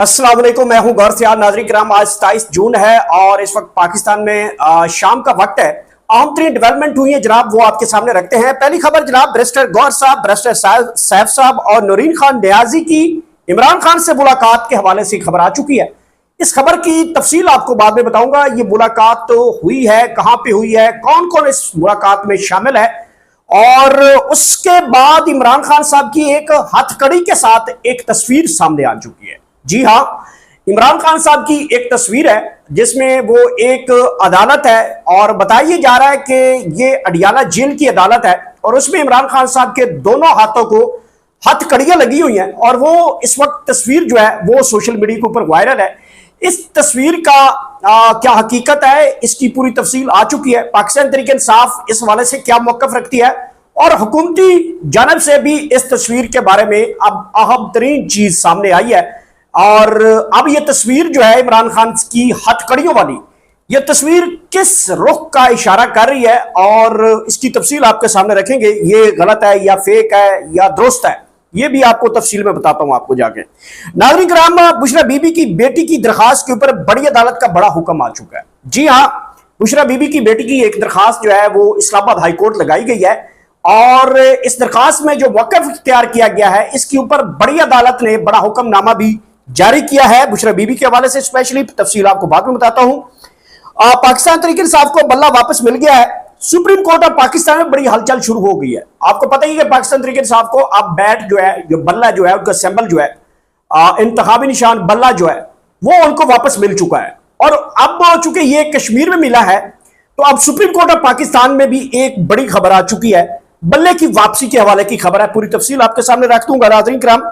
अस्सलाम वालेकुम, मैं हूं गौर सियाल। नाज़रीन किराम, आज 27 जून है और इस वक्त पाकिस्तान में शाम का वक्त है। अहम तरीन डेवलपमेंट हुई है जनाब, वो आपके सामने रखते हैं। पहली खबर जनाब, बैरिस्टर गौर साहब, बैरिस्टर सैफ साहब और नूरीन खान नियाजी की इमरान खान से मुलाकात के हवाले से खबर आ चुकी है। इस खबर की तफसील आपको बाद में बताऊंगा। ये मुलाकात तो हुई है, कहां पर हुई है, कौन कौन इस मुलाकात में शामिल है, और उसके बाद इमरान खान साहब की एक हथकड़ी के साथ एक तस्वीर सामने आ चुकी है। जी हां, इमरान खान साहब की एक तस्वीर है जिसमें वो एक अदालत है और बताया जा रहा है कि ये अडियाला जेल की अदालत है और उसमें इमरान खान साहब के दोनों हाथों को हथकड़ियां लगी हुई हैं और वो इस वक्त तस्वीर जो है वो सोशल मीडिया के ऊपर वायरल है। इस तस्वीर का क्या हकीकत है, इसकी पूरी तफसील आ चुकी है। पाकिस्तान तहरीक इंसाफ इस हवाले से क्या मौकफ रखती है और हुकूमती जानब से भी इस तस्वीर के बारे में अब अहम तरीन चीज सामने आई है। और अब यह तस्वीर जो है इमरान खान की हथकड़ियों वाली, यह तस्वीर किस रुख का इशारा कर रही है और इसकी तफसील आपके सामने रखेंगे। ये गलत है या फेक है या दुरुस्त है, ये भी आपको तफसील में बताता हूं आपको जाके। नाज़रीन किराम, बुशरा बीबी की बेटी की दरखास्त के ऊपर बड़ी अदालत का बड़ा हुक्म आ चुका है। जी हां, बुशरा बीबी की बेटी की एक दरखास्त जो है वो इस्लामाबाद हाई कोर्ट लगाई गई है और इस दरखास्त में जो वक़्फ़ इख्तियार किया गया है इसके ऊपर बड़ी अदालत ने बड़ा हुक्मनामा भी जारी किया है। बुशरा बीबी के हवाले से स्पेशली तफसील आपको बाद में बताता हूं। पाकिस्तान तहरीक इंसाफ को बल्ला वापस मिल गया है। सुप्रीम कोर्ट ऑफ पाकिस्तान में बड़ी हलचल शुरू हो गई है। आपको पता ही है कि पाकिस्तान तहरीक इंसाफ को अब बैट जो है, जो बल्ला जो है, उनका सिंबल जो है, इंतखाबी निशान बल्ला जो है वो उनको वापस मिल चुका है। और अब चूंकि ये कश्मीर में मिला है तो अब सुप्रीम कोर्ट ऑफ पाकिस्तान में भी एक बड़ी खबर आ चुकी है। बल्ले की वापसी के हवाले की खबर है, पूरी तफसील आपके सामने रख दूंगा। नाज़रीन किराम,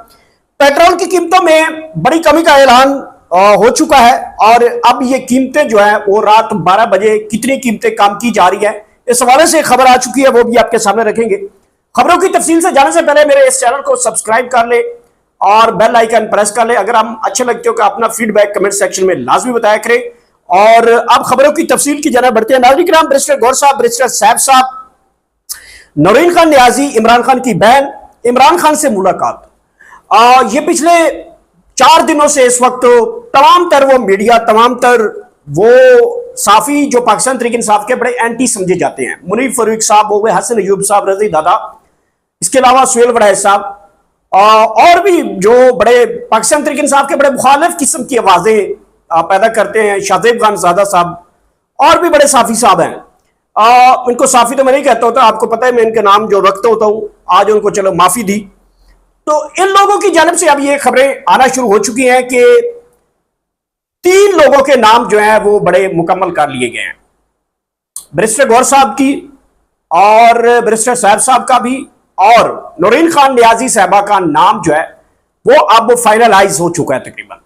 पेट्रोल की कीमतों में बड़ी कमी का ऐलान हो चुका है और अब ये कीमतें जो है वो रात 12 बजे कितनी कीमतें कम की जा रही है, इस हवाले से खबर आ चुकी है, वो भी आपके सामने रखेंगे। खबरों की तफसील से जाने से पहले मेरे इस चैनल को सब्सक्राइब कर ले और बेल आइकन प्रेस कर ले। अगर हम अच्छे लगते हो कि अपना फीडबैक कमेंट सेक्शन में लाजमी बताया करें। और अब खबरों की तफसील की जाने बढ़ते हैं। नाज़रीन किराम, बैरिस्टर गौर साहब, बैरिस्टर सैफ साहब, नूरीन खान नियाजी, इमरान खान की बहन, इमरान खान से मुलाकात। ये पिछले 4 दिनों से इस वक्त तमाम तर वो मीडिया, तमाम तर वो साफी जो पाकिस्तान तहरीक इंसाफ के बड़े एंटी समझे जाते हैं, मुनीफ फारूक साहब हो गए, हसन अयूब साहब, रजी दादा, इसके अलावा सुहेल वड़ैच साहब, और भी जो बड़े पाकिस्तान तहरीक इंसाफ के बड़े मुखालिफ किस्म की आवाजें पैदा करते हैं, शाहजेब खान ज़ादा साहब, और भी बड़े साफी साहब हैं। इनको साफी तो मैं नहीं कहता होता, आपको पता है मैं इनके नाम जो रखता होता हूं, आज उनको चलो माफी दी। तो इन लोगों की जानब से अब ये खबरें आना शुरू हो चुकी हैं कि 3 लोगों के नाम जो है वो बड़े मुकम्मल कर लिए गए हैं। बैरिस्टर गौर साहब की और बैरिस्टर सैफ साहब का भी, और नूरीन खान नियाजी साहबा का नाम जो है वो अब फाइनलाइज हो चुका है। तकरीबन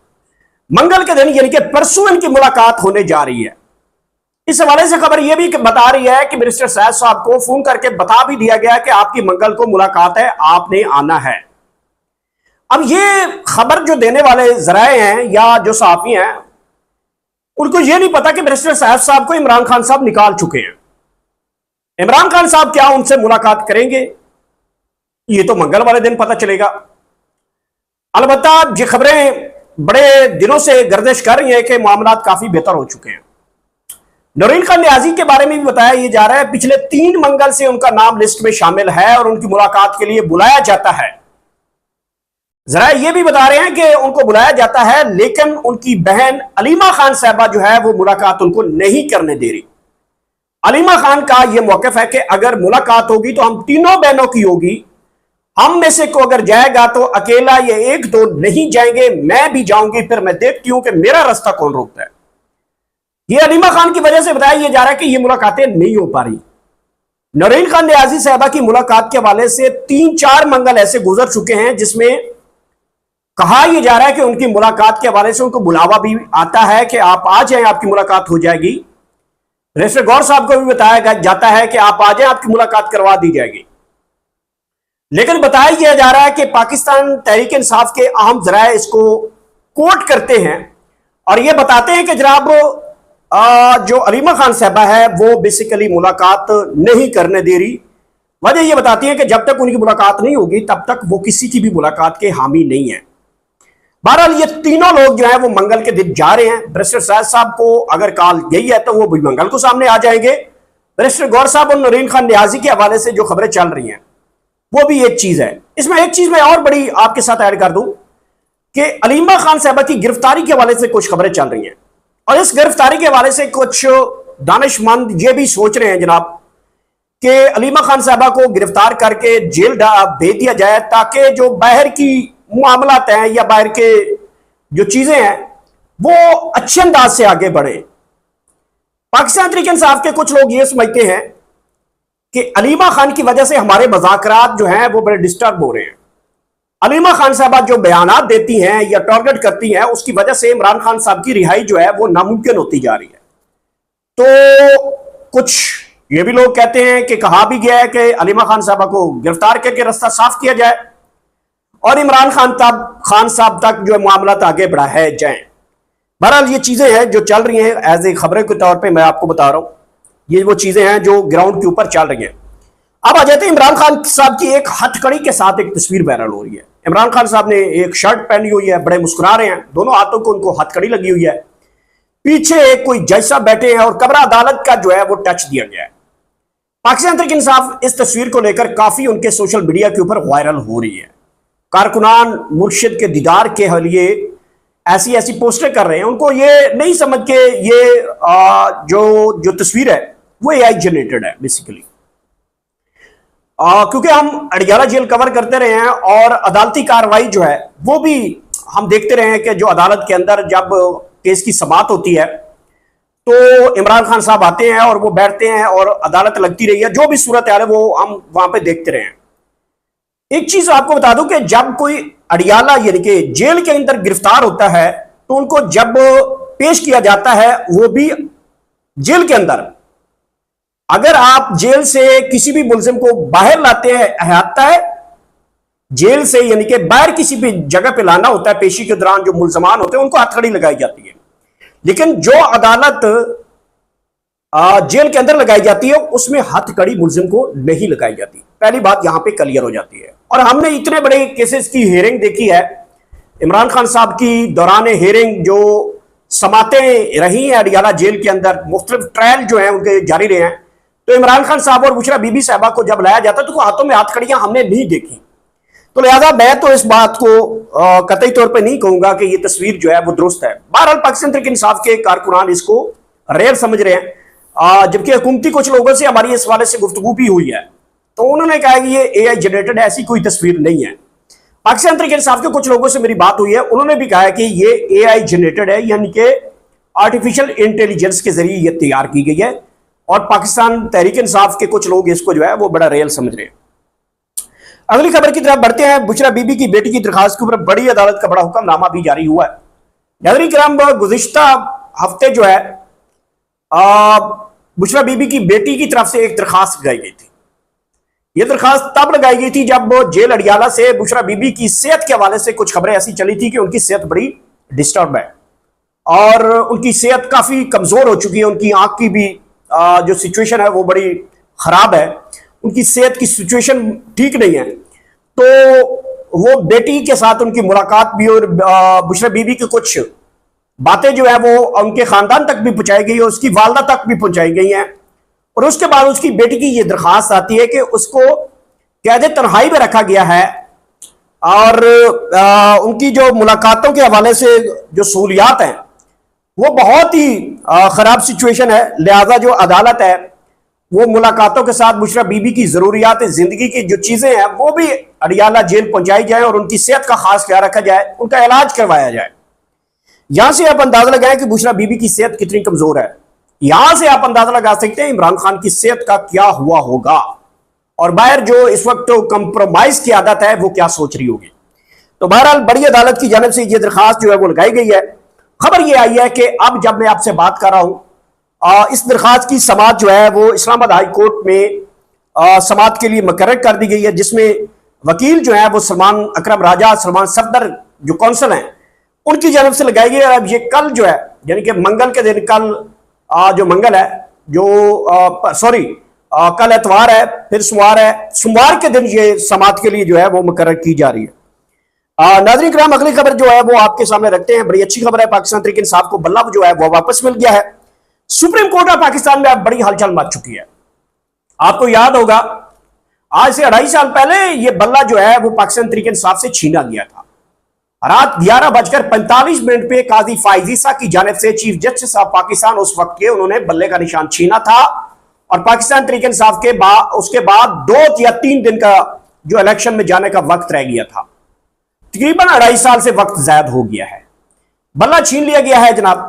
मंगल के दिन यानी कि परसों इनकी मुलाकात होने जा रही है। इस हवाले से खबर यह भी बता रही है कि बैरिस्टर सैफ साहब को फोन करके बता भी दिया गया कि आपकी मंगल को मुलाकात है, आपने आना है। अब ये खबर जो देने वाले जराए हैं या जो सहाफी हैं, उनको ये नहीं पता कि बैरिस्टर सैफ साहब को इमरान खान साहब निकाल चुके हैं। इमरान खान साहब क्या उनसे मुलाकात करेंगे, ये तो मंगल वाले दिन पता चलेगा। अलबत्ता ये खबरें बड़े दिनों से गर्दिश कर रही हैं कि मामला काफी बेहतर हो चुके हैं। नूरीन खान नियाजी के बारे में भी बताया ये जा रहा है पिछले 3 मंगल से उनका नाम लिस्ट में शामिल है और उनकी मुलाकात के लिए बुलाया जाता है। जरा ये भी बता रहे हैं कि उनको बुलाया जाता है, लेकिन उनकी बहन अलीमा खान साहबा जो है वो मुलाकात उनको नहीं करने दे रही। अलीमा खान का यह मौकफ है कि अगर मुलाकात होगी तो हम तीनों बहनों की होगी, हम में से को अगर जाएगा तो अकेला ये 1-2 नहीं जाएंगे, मैं भी जाऊंगी, फिर मैं देखती हूं कि मेरा रास्ता कौन रोकता है। ये अलीमा खान की वजह से बताया जा रहा है कि ये मुलाकातें नहीं हो पा रही। नूरीन खान नियाजी साहबा की मुलाकात के हवाले से 3-4 मंगल ऐसे गुजर चुके हैं जिसमें कहा यह जा रहा है कि उनकी मुलाकात के हवाले से उनको बुलावा भी आता है कि आप आ जाएं, आपकी मुलाकात हो जाएगी। बैरिस्टर गौर साहब को भी बताया जाता है कि आप आ जाएं, आपकी मुलाकात करवा दी जाएगी। लेकिन बताया यह जा रहा है कि पाकिस्तान तहरीक इंसाफ के अहम जराए इसको कोट करते हैं और यह बताते हैं कि जनाब जो अलीमा खान साहबा है वो बेसिकली मुलाकात नहीं करने दे रही। वजह यह बताती है कि जब तक उनकी मुलाकात नहीं होगी तब तक वो किसी की भी मुलाकात के हामी नहीं है। बहरहाल ये तीनों लोग जो है वो मंगल के दिन जा रहे हैं। बैरिस्टर साद साहब को अगर कॉल यही है तो वो भी मंगल को सामने आ जाएंगे। बैरिस्टर गौहर साहब और नूरीन खान नियाजी के हवाले से जो खबरें चल रही हैं वो भी एक चीज है। इसमें एक चीज मैं और बड़ी आपके साथ ऐड कर दूं कि अलीमा खान साहबा की गिरफ्तारी के हवाले से कुछ खबरें चल रही हैं, और इस गिरफ्तारी के हवाले से कुछ दानिशमंद ये भी सोच रहे हैं जनाब कि अलीमा खान साहबा को गिरफ्तार करके जेल भेज दिया जाए, ताकि जो बाहर की मामलात हैं या बाहर के जो चीजें हैं वो अच्छे अंदाज से आगे बढ़े। पाकिस्तान तहरीक इंसाफ के कुछ लोग ये समझते हैं कि अलीमा खान की वजह से हमारे मज़ाकरात जो हैं वो बड़े डिस्टर्ब हो रहे हैं। अलीमा खान साहबा जो बयानात देती हैं या टारगेट करती हैं, उसकी वजह से इमरान खान साहब की रिहाई जो है वो नामुमकिन होती जा रही है। तो कुछ ये भी लोग कहते हैं कि कहा भी गया है कि अलीमा खान साहबा को गिरफ्तार करके रास्ता साफ किया जाए और इमरान खान साहब तक जो मामला आगे बढ़ाए जाए। बहरहाल ये चीजें हैं जो चल रही हैं, एज ए खबरें के तौर पे मैं आपको बता रहा हूं। ये वो चीजें हैं जो ग्राउंड के ऊपर चल रही हैं। अब आ जाते हैं इमरान खान साहब की एक हथकड़ी के साथ एक तस्वीर वायरल हो रही है। इमरान खान साहब ने एक शर्ट पहनी हुई है, बड़े मुस्कुरा रहे हैं, दोनों हाथों को उनको हथकड़ी लगी हुई है। पीछे कोई जज साहब बैठे हैं और कब्र अदालत का जो है वो टच दिया गया है। पाकिस्तान तहरीक इंसाफ इस तस्वीर को लेकर काफी उनके सोशल मीडिया के ऊपर वायरल हो रही है। कारकुनान मुर्शिद के दीदार के लिए ऐसी ऐसी पोस्टर कर रहे हैं। उनको ये नहीं समझ के ये जो तस्वीर है वो एआई जनरेटेड है बेसिकली, क्योंकि हम अडियाला जेल कवर करते रहे हैं और अदालती कार्रवाई जो है वो भी हम देखते रहे हैं कि जो अदालत के अंदर जब केस की समाअत होती है तो इमरान खान साहब आते हैं और वो बैठते हैं और अदालत लगती रही है। जो भी सूरत है वो हम वहां पे देखते रहे हैं। एक चीज आपको बता दूं कि जब कोई अडियाला यानी कि जेल के अंदर गिरफ्तार होता है तो उनको जब पेश किया जाता है वो भी जेल के अंदर, अगर आप जेल से किसी भी मुलजिम को बाहर लाते हैं अहाता है जेल से, यानी कि बाहर किसी भी जगह पे लाना होता है, पेशी के दौरान जो मुलजमान होते हैं उनको हथकड़ी लगाई जाती है। लेकिन जो अदालत जेल के अंदर लगाई जाती है उसमें हथकड़ी मुलजिम को नहीं लगाई जाती। पहली बात यहां पे क्लियर हो जाती है। और हमने इतने बड़े केसेस की हेयरिंग देखी है। इमरान खान साहब की दौरान हेयरिंग जो समातें रही हैं अडियाला जेल के अंदर, मुख्तलिफ ट्रायल जो हैं उनके जारी रहे हैं, तो इमरान खान साहब और बुशरा बीबी साहबा को जब लाया जाता तो हाथों में हथकड़ियां हमने नहीं देखी। तो लिहाजा मैं तो इस बात को कतई तौर पे नहीं कहूंगा कि ये तस्वीर जो है वो दुरुस्त है। बहरहाल पाकिस्तान तहरीक इंसाफ के कारकुनान इसको रेयर समझ रहे हैं, जबकि हुकूमती कुछ लोगों से हमारी इस वाले से गुफ्तगू भी हुई है तो उन्होंने कहा कि ये एआई जनरेटेड है, ऐसी कोई तस्वीर नहीं है। पाकिस्तान तहरीक इंसाफ के कुछ लोगों से मेरी बात हुई है, उन्होंने भी कहा कि ये एआई जनरेटेड है, यानी कि आर्टिफिशियल इंटेलिजेंस के जरिए ये तैयार की गई है। और पाकिस्तान तहरीक इंसाफ के कुछ लोग इसको जो है वो बड़ा रियल समझ रहे हैं। अगली खबर की तरफ बढ़ते हैं। बुशरा बीबी की बेटी की दरखास्त के ऊपर बड़ी अदालत का बड़ा हुक्मनामा भी जारी हुआ है। नाज़रीन किराम, गुज़िश्ता हफ्ते जो है बुशरा बीबी की बेटी की तरफ से एक दरखास्त लगाई गई थी। यह दरखास्त तब लगाई गई थी जब जेल अडियाला से बुशरा बीबी की सेहत के हवाले से कुछ खबरें ऐसी चली थी कि उनकी सेहत बड़ी डिस्टर्ब है और उनकी सेहत काफी कमजोर हो चुकी है। उनकी आंख की भी जो सिचुएशन है वो बड़ी खराब है, उनकी सेहत की सिचुएशन ठीक नहीं है। तो वो बेटी के साथ उनकी मुलाकात भी और बुशरा बीबी की कुछ बातें जो है वो उनके खानदान तक भी पहुंचाई गई और उसकी वालदा तक भी पहुंचाई गई हैं। और उसके बाद उसकी बेटी की ये दरखास्त आती है कि उसको कैद तन्हाई में रखा गया है और उनकी जो मुलाकातों के हवाले से जो सहूलियात हैं वो बहुत ही खराब सिचुएशन है। लिहाजा जो अदालत है वो मुलाकातों के साथ बुशरा बीबी की जरूरियात जिंदगी की जो चीजें हैं वो भी अडियाला जेल पहुंचाई जाए और उनकी सेहत का खास ख्याल रखा जाए, उनका इलाज करवाया जाए। यहां से आप अंदाजा लगाएं कि बुशरा बीबी की सेहत कितनी कमजोर है। यहां से आप अंदाजा लगा सकते हैं इमरान खान की सेहत का क्या हुआ होगा और बाहर जो इस वक्त कंप्रोमाइज की आदत है वो क्या सोच रही होगी। तो बहरहाल बड़ी अदालत की जानिब से यह दरखास्त जो है वो लगाई गई है। खबर यह आई है कि अब जब मैं आपसे बात कर रहा हूं इस दरखास्त की समाअत जो है वो इस्लामाबाद हाई कोर्ट में समाअत के लिए मुकर्रर कर दी गई है, जिसमें वकील जो है वो सलमान अकरम राजा, सलमान सफदर जो कौंसल हैं उनकी जानिब से लगाई गई है। अब ये कल जो है यानी कि मंगल के दिन, कल जो मंगल है जो कल एतवार है, फिर सोमवार है, सोमवार के दिन ये समाअत के लिए जो है वो मुकर्रर की जा रही है। नाज़रीन किराम, अगली खबर जो है वो आपके सामने रखते हैं। बड़ी अच्छी खबर है, पाकिस्तान तहरीक इंसाफ को बल्ला जो है वो वापस मिल गया है। सुप्रीम कोर्ट ऑफ पाकिस्तान में अब बड़ी हलचल मच चुकी है। आपको याद होगा, आज से 2.5 साल पहले ये बल्ला जो है वो पाकिस्तान तहरीक इंसाफ से छीना गया था। रात 11:45 पे काजी फाइजीसा की जानिब से चीफ जस्टिस ऑफ पाकिस्तान उस वक्त के, उन्होंने बल्ले का निशान छीना था और पाकिस्तान तहरीक इंसाफ के बाद उसके बाद 2 या 3 दिन का जो इलेक्शन में जाने का वक्त रह गया था। तकरीबन 2.5 साल से वक्त ज्यादा हो गया है, बल्ला छीन लिया गया है जनाब।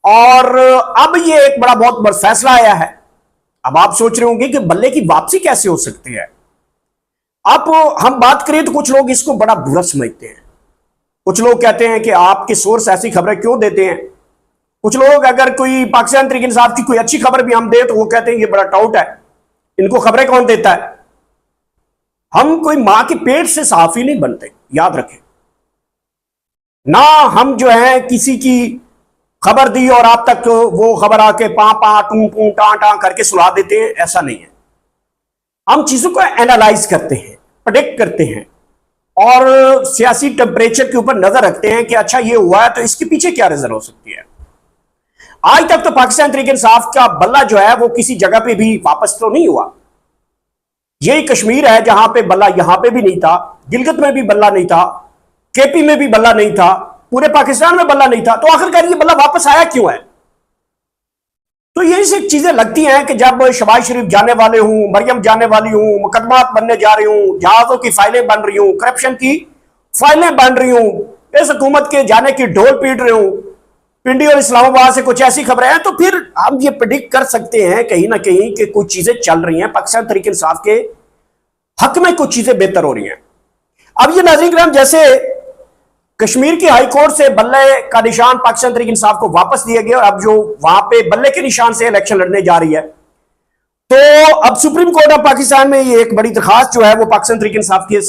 और अब ये एक बहुत बड़ा फैसला आया है। अब आप सोच रहे होंगे कि बल्ले की वापसी कैसे हो सकती है। अब हम बात करें तो कुछ लोग इसको बड़ा बुरा समझते हैं। कुछ लोग कहते हैं कि आपके सोर्स ऐसी खबरें क्यों देते हैं। कुछ लोग अगर कोई पाकिस्तान तहरीक इंसाफ की कोई अच्छी खबर भी हम दे तो वो कहते हैं ये बड़ा टाउट है, इनको खबरें कौन देता है। हम कोई मां के पेट से साफ ही नहीं बनते, याद रखें ना। हम जो है किसी की खबर दी और आप तक वो खबर आके पा पा टू टू टा टा करके सुला देते हैं, ऐसा नहीं है। हम चीजों को एनालाइज करते हैं, प्रेडिक्ट करते हैं और सियासी टेम्परेचर के ऊपर नजर रखते हैं कि अच्छा ये हुआ है तो इसके पीछे क्या रीजन हो सकती है। आज तक तो पाकिस्तान तहरीक इंसाफ का बल्ला जो है वो किसी जगह पे भी वापस तो नहीं हुआ। यही कश्मीर है जहां पे बल्ला यहां पे भी नहीं था, गिलगित में भी बल्ला नहीं था, केपी में भी बल्ला नहीं था, पूरे पाकिस्तान में बल्ला नहीं था। तो आखिरकार ये बल्ला वापस आया क्यों है। तो यही से चीजें लगती हैं कि जब शबाज शरीफ जाने वाले हूं, मरियम जाने वाली हूं, मुकदमात बनने जा रही हूं, जहाजों की फाइलें बन रही हूं, करप्शन की फाइलें बन रही हूं, इस हुकूमत के जाने की ढोल पीट रही हूं, पिंडी और इस्लामाबाद से कुछ ऐसी खबरें हैं, तो फिर हम ये प्रेडिक्ट कर सकते हैं कहीं ना कहीं कि कुछ चीजें चल रही हैं, पाकिस्तान तहरीक इंसाफ के हक में कुछ चीजें बेहतर हो रही हैं। अब ये नाज़रीन किराम, जैसे कश्मीर की हाई कोर्ट से बल्ले का निशान पाकिस्तान तहरीक इंसाफ को वापस दिया गया और अब जो वहां पे बल्ले के निशान से इलेक्शन लड़ने जा रही है, तो अब सुप्रीम कोर्ट ऑफ पाकिस्तान में ये एक बड़ी दरखास्त जो है वो पाकिस्तान तहरीक इंसाफ की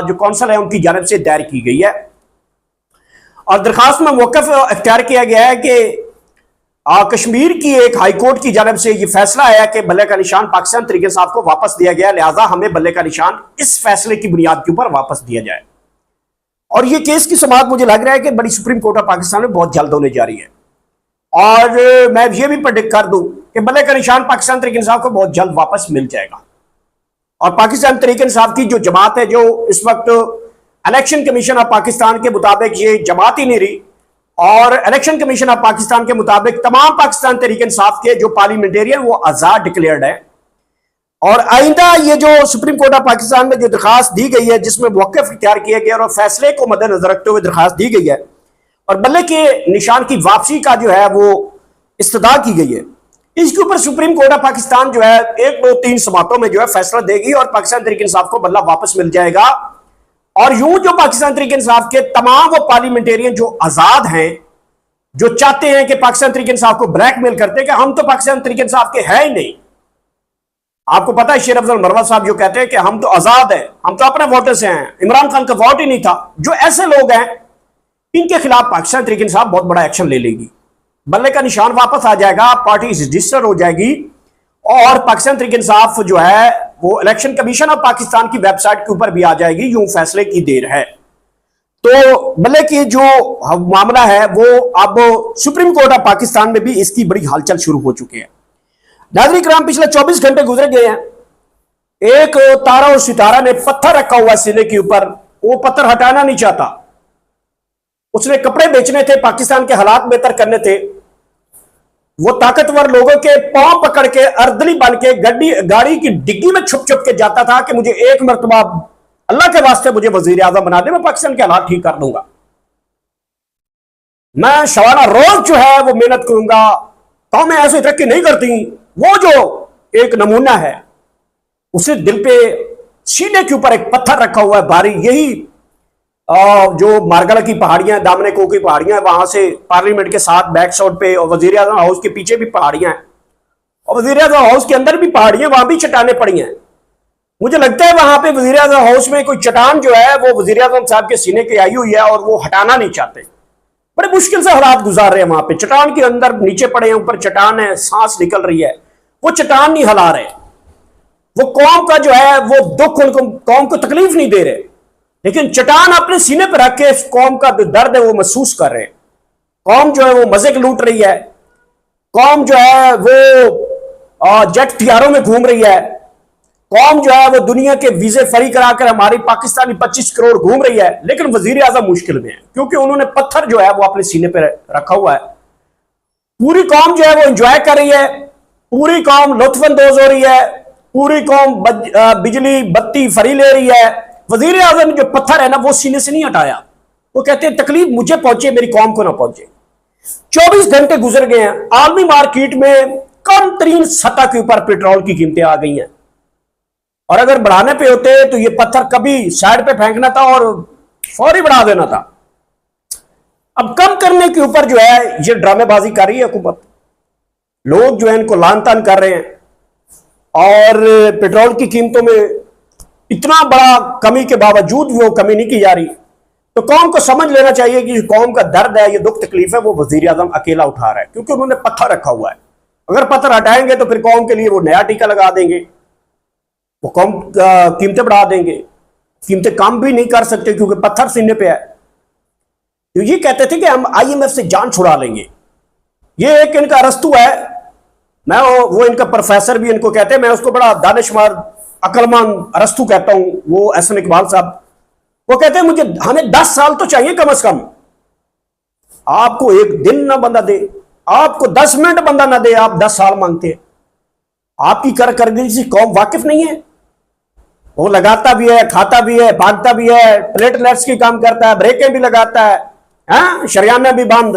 जो कौंसिल है उनकी जानिब से दायर की गई है और दरखास्त में मौक़िफ़ इख्तियार किया गया है कि कश्मीर की एक हाई कोर्ट की जानिब से यह फैसला आया कि बल्ले का निशान पाकिस्तान तहरीक इंसाफ को वापस दिया गया, लिहाजा हमें बल्ले का निशान इस फैसले की बुनियाद के ऊपर वापस दिया जाए। और ये केस की समाअत मुझे लग रहा है कि बड़ी सुप्रीम कोर्ट ऑफ पाकिस्तान में बहुत जल्द होने जा रही है और मैं ये भी प्रेडिक्ट कर दूं कि बल्ले का निशान पाकिस्तान तहरीक इंसाफ को बहुत जल्द वापस मिल जाएगा। और पाकिस्तान तहरीक इंसाफ की जो जमात है, जो इस वक्त इलेक्शन कमीशन ऑफ पाकिस्तान के मुताबिक ये जमात ही नहीं रही और इलेक्शन कमीशन ऑफ पाकिस्तान के मुताबिक तमाम पाकिस्तान तहरीक इंसाफ के जो पार्लियामेंटेरियन वो आजाद डिक्लेयर्ड है। और आइंदा ये जो सुप्रीम कोर्ट ऑफ पाकिस्तान में जो दरखास्त दी गई है जिसमें मौक़िफ़ इख्तियार किया गया और फैसले को मद्देनजर रखते हुए दरखास्त दी गई है और बल्ले के निशान की वापसी का जो है वो इस्तदा की गई है, इसके ऊपर सुप्रीम कोर्ट ऑफ पाकिस्तान जो है 1, 2, 3 समातों में जो है फैसला देगी और पाकिस्तान तहरीक इंसाफ को बल्ला वापस मिल जाएगा। और यूं जो पाकिस्तान तहरीक इंसाफ के तमाम वो पार्लियामेंटेरियन जो आजाद हैं, जो चाहते हैं कि पाकिस्तान तहरीक इंसाफ को ब्लैकमेल करते हैं कि हम तो पाकिस्तान तहरीक इंसाफ के हैं ही नहीं। आपको पता है शेर अफजल मरवा साहब जो कहते हैं कि हम तो आजाद हैं, हम तो अपने वोटर से हैं, इमरान खान का वोट ही नहीं था। जो ऐसे लोग हैं इनके खिलाफ पाकिस्तान तहरीक इंसाफ बहुत बड़ा एक्शन ले लेगी, बल्ले का निशान वापस आ जाएगा, पार्टी रजिस्टर हो जाएगी और पाकिस्तान तहरीक इंसाफ जो है वो इलेक्शन कमीशन ऑफ पाकिस्तान की वेबसाइट के ऊपर भी आ जाएगी। यूं फैसले की देर है। तो बल्ले की जो मामला है वो अब सुप्रीम कोर्ट ऑफ पाकिस्तान में भी इसकी बड़ी हलचल शुरू हो चुकी है। नाज़रीन किराम, पिछले 24 घंटे गुजर गए हैं। एक तारा और सितारा ने पत्थर रखा हुआ सीने के ऊपर, वो पत्थर हटाना नहीं चाहता। उसने कपड़े बेचने थे, पाकिस्तान के हालात बेहतर करने थे। वो ताकतवर लोगों के पांव पकड़ के अर्दली बन के गाड़ी की डिग्गी में छुप छुप के जाता था कि मुझे एक मरतबा अल्लाह के वास्ते मुझे वजीर आजम बना दे, मैं पाकिस्तान के हालात ठीक कर दूंगा। मैं शवाना रोज जो है वो मेहनत करूंगा, कौमें ऐसे तरक्की नहीं करती। वो जो एक नमूना है, उसे दिल पे सीने के ऊपर एक पत्थर रखा हुआ है भारी। यही जो मारगला की पहाड़ियां, दामने को की पहाड़ियां, वहां से पार्लियामेंट के साथ बैक साइड पे और वजीर आजम हाउस के पीछे भी पहाड़ियां हैं और वजीर आजम हाउस के अंदर भी पहाड़ियां, वहां भी चट्टाने पड़ी हैं। मुझे लगता है वहां पे वजीर आजम हाउस में कोई चट्टान जो है वो वजीर आजम साहब के सीने के आई हुई है और वो हटाना नहीं चाहते। बड़े मुश्किल से हालात गुजार रहे हैं वहां पे। चट्टान के अंदर नीचे पड़े हैं, ऊपर चट्टान है, सांस निकल रही है, वो चट्टान नहीं हिला रहे। वो कौम का जो है वो दुख, उनको कौम को तकलीफ नहीं दे रहे, लेकिन चट्टान अपने सीने पर रख के इस कौम का जो दर्द है वो महसूस कर रहे हैं। कौम जो है वो मजे के लूट रही है, कौम जो है वो जेट हथियारों में घूम रही है, कौम जो है वो दुनिया के वीजे फ्री कराकर हमारी पाकिस्तानी 25 करोड़ घूम रही है। लेकिन वजीर आजम मुश्किल में है क्योंकि उन्होंने पत्थर जो है वो अपने सीने पर रखा हुआ है। पूरी कौम जो है वो एंजॉय कर रही है, पूरी कौम लुत्फानंदोज हो रही है, पूरी कौम बिजली बत्ती फ्री ले रही है। वजीर आजम जो पत्थर है ना वो सीने से नहीं हटाया। वो कहते हैं तकलीफ मुझे पहुंचे, मेरी कौम को ना पहुंचे। 24 घंटे गुजर गए हैं, आलमी मार्केट में कम तरीन सतह के ऊपर पेट्रोल की कीमतें आ गई हैं, और अगर बढ़ाने पे होते तो ये पत्थर कभी साइड पे फेंकना था और फौरी बढ़ा देना था। अब कम करने के ऊपर जो है ये ड्रामेबाजी कर रही है हुकूमत। लोग जो है इनको लान तान कर रहे हैं और पेट्रोल की कीमतों में इतना बड़ा कमी के बावजूद वो कमी नहीं की जा रही। तो कौम को समझ लेना चाहिए कि कौम का दर्द है, ये दुख तकलीफ है, वो वजीर आजम अकेला उठा रहा है क्योंकि उन्होंने पत्थर रखा हुआ है। अगर पत्थर हटाएंगे तो फिर कौम के लिए वो नया टीका लगा देंगे, वो कौम कीमतें बढ़ा देंगे, कीमतें कम भी नहीं कर सकते क्योंकि पत्थर सीने पे है। तो ये कहते थे कि हम IMF से जान छुड़ा लेंगे। ये एक इनका अरस्तू है, मैं वो इनका प्रोफेसर भी इनको कहते हैं, मैं उसको बड़ा दानिशमंद अक्लमंद अरस्तू कहता हूं, वो एहसन इकबाल साहब। वो कहते हैं हमें 10 साल तो चाहिए कम से कम। आपको एक दिन ना बंदा दे, आपको 10 मिनट बंदा ना दे, आप 10 साल मांगते हैं। आपकी करकर्दगी से कौम वाकिफ नहीं है। वो लगाता भी है, खाता भी है, भागता भी है, प्लेटलेट्स की काम करता है, ब्रेकें भी लगाता है, शरियाना भी बंद।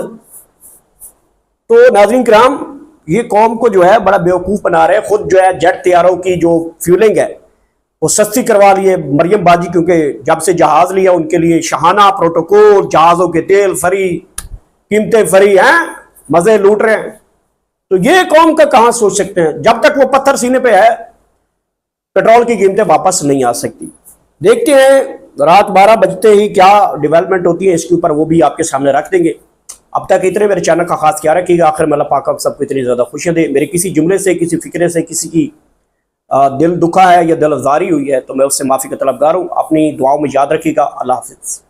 तो नाज़रीन किराम, ये कौम को जो है बड़ा बेवकूफ बना रहे हैं। खुद जो है जेट तैयारों की जो फ्यूलिंग है वो सस्ती करवा लिए मरियम बाजी, क्योंकि जब से जहाज लिया उनके लिए शहाना प्रोटोकॉल, जहाजों के तेल फ्री, कीमतें फ्री हैं, मजे लूट रहे हैं। तो ये कौम का कहां सोच सकते हैं। जब तक वो पत्थर सीने पे है पेट्रोल की कीमतें वापस नहीं आ सकती। देखते हैं रात 12 बजते ही क्या डेवलपमेंट होती है, इसके ऊपर वो भी आपके सामने रख देंगे। अब तक इतने मेरे चैनल का खास ख्याल रखिएगा। आखिर में अल्लाह पाक आप सबको इतनी ज़्यादा खुशियाँ दे। मेरे किसी जुमले से, किसी फिक्रे से किसी की दिल दुखा है या दिल अज़ारी हुई है तो मैं उससे माफ़ी का तलबगार हूँ। अपनी दुआओं में याद रखिएगा। अल्लाह हाफ़िज़।